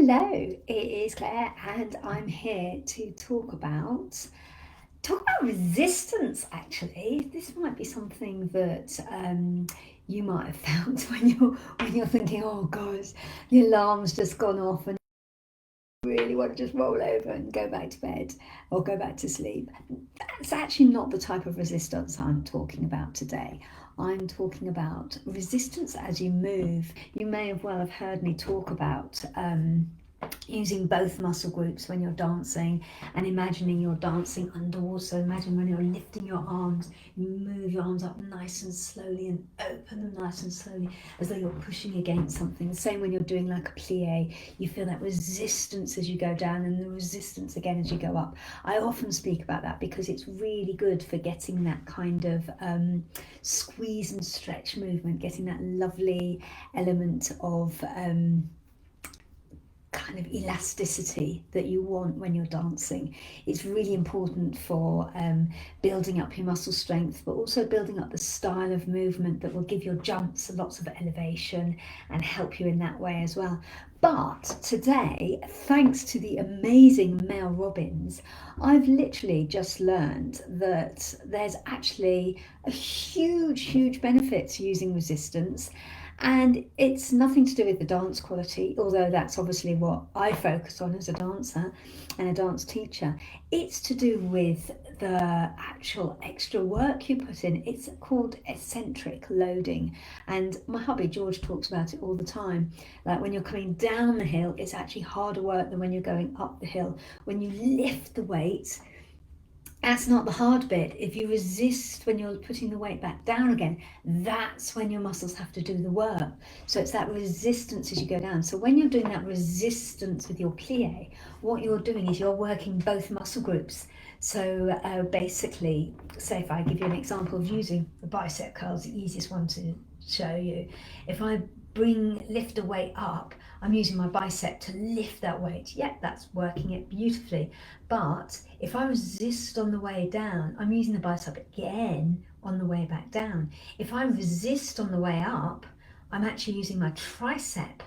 Hello, it is Claire, and I'm here to talk about resistance. Actually, this might be something that you might have found when you're thinking, "Oh gosh, the alarm's just gone off," and you really want to just roll over and go back to bed or go back to sleep. That's actually not the type of resistance I'm talking about today. I'm talking about resistance as you move. You may have well have heard me talk about using both muscle groups when you're dancing, and imagining you're dancing underwater. So imagine when you're lifting your arms, you move your arms up nice and slowly and open them nice and slowly as though you're pushing against something. The same when you're doing like a plie, you feel that resistance as you go down and the resistance again as you go up. I often speak about that because it's really good for getting that kind of squeeze and stretch movement, getting that lovely element of kind of elasticity that you want when you're dancing. It's really important for building up your muscle strength, but also building up the style of movement that will give your jumps lots of elevation and help you in that way as well. But today, thanks to the amazing Mel Robbins, I've literally just learned that there's actually a huge benefit to using resistance. And it's nothing to do with the dance quality, although that's obviously what I focus on as a dancer and a dance teacher. It's to do with the actual extra work you put in. It's called eccentric loading. And my hubby George talks about it all the time. Like when you're coming down the hill, it's actually harder work than when you're going up the hill. When you lift the weight, that's not the hard bit. If you resist when you're putting the weight back down again, that's when your muscles have to do the work. So it's that resistance as you go down. So when you're doing that resistance with your plie, what you're doing is you're working both muscle groups. So basically, say if I give you an example of using the bicep curls, the easiest one to show you. If I lift a weight up, I'm using my bicep to lift that weight. Yeah, that's working it beautifully. But if I resist on the way down, I'm using the bicep again on the way back down. If I resist on the way up, I'm actually using my tricep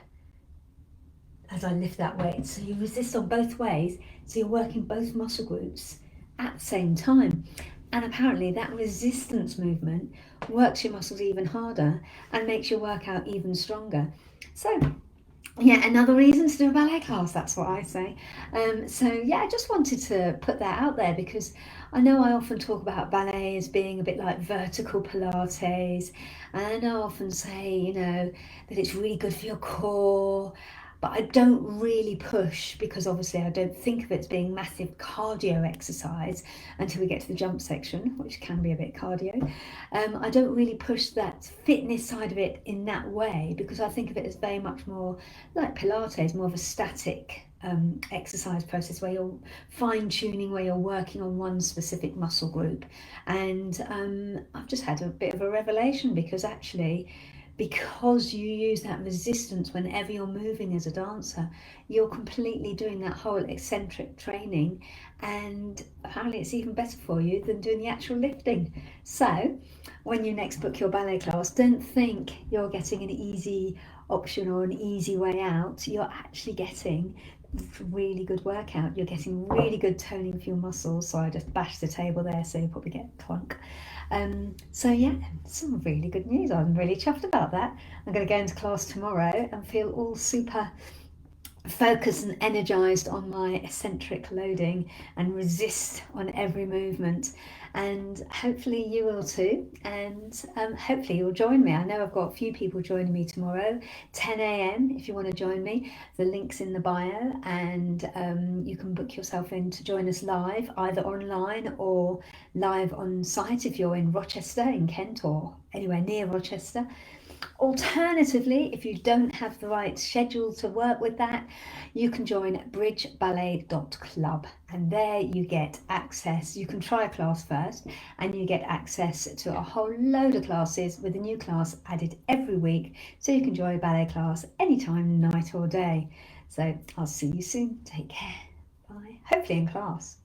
as I lift that weight. So you resist on both ways, so you're working both muscle groups at the same time. And apparently that resistance movement works your muscles even harder and makes your workout even stronger. So yeah, another reason to do a ballet class, that's what I say. So yeah, I just wanted to put that out there because I know I often talk about ballet as being a bit like vertical Pilates, and I know I often say, that it's really good for your core, but I don't really push because obviously I don't think of it as being massive cardio exercise until we get to the jump section, which can be a bit cardio. I don't really push that fitness side of it in that way because I think of it as very much more like Pilates, more of a static exercise process where you're fine tuning, where you're working on one specific muscle group. And I've just had a bit of a revelation because you use that resistance whenever you're moving as a dancer, you're completely doing that whole eccentric training, and apparently it's even better for you than doing the actual lifting. So when you next book your ballet class, don't think you're getting an easy option or an easy way out. You're actually getting really good workout. You're getting really good toning for your muscles. So I just bashed the table there, so you probably get a clunk. So yeah, some really good news. I'm really chuffed about that. I'm going to go into class tomorrow and feel all super focused and energized on my eccentric loading and resist on every movement, and hopefully you will too, and hopefully you'll join me. I know I've got a few people joining me tomorrow 10 a.m. if you want to join me. The link's in the bio, and you can book yourself in to join us live, either online or live on site if you're in Rochester, in Kent, or anywhere near Rochester. Alternatively, if you don't have the right schedule to work with that, you can join bridgeballet.club, and there you get access. You can try a class first and you get access to a whole load of classes with a new class added every week, so you can join a ballet class anytime, night or day. So I'll see you soon. Take care. Bye. Hopefully in class.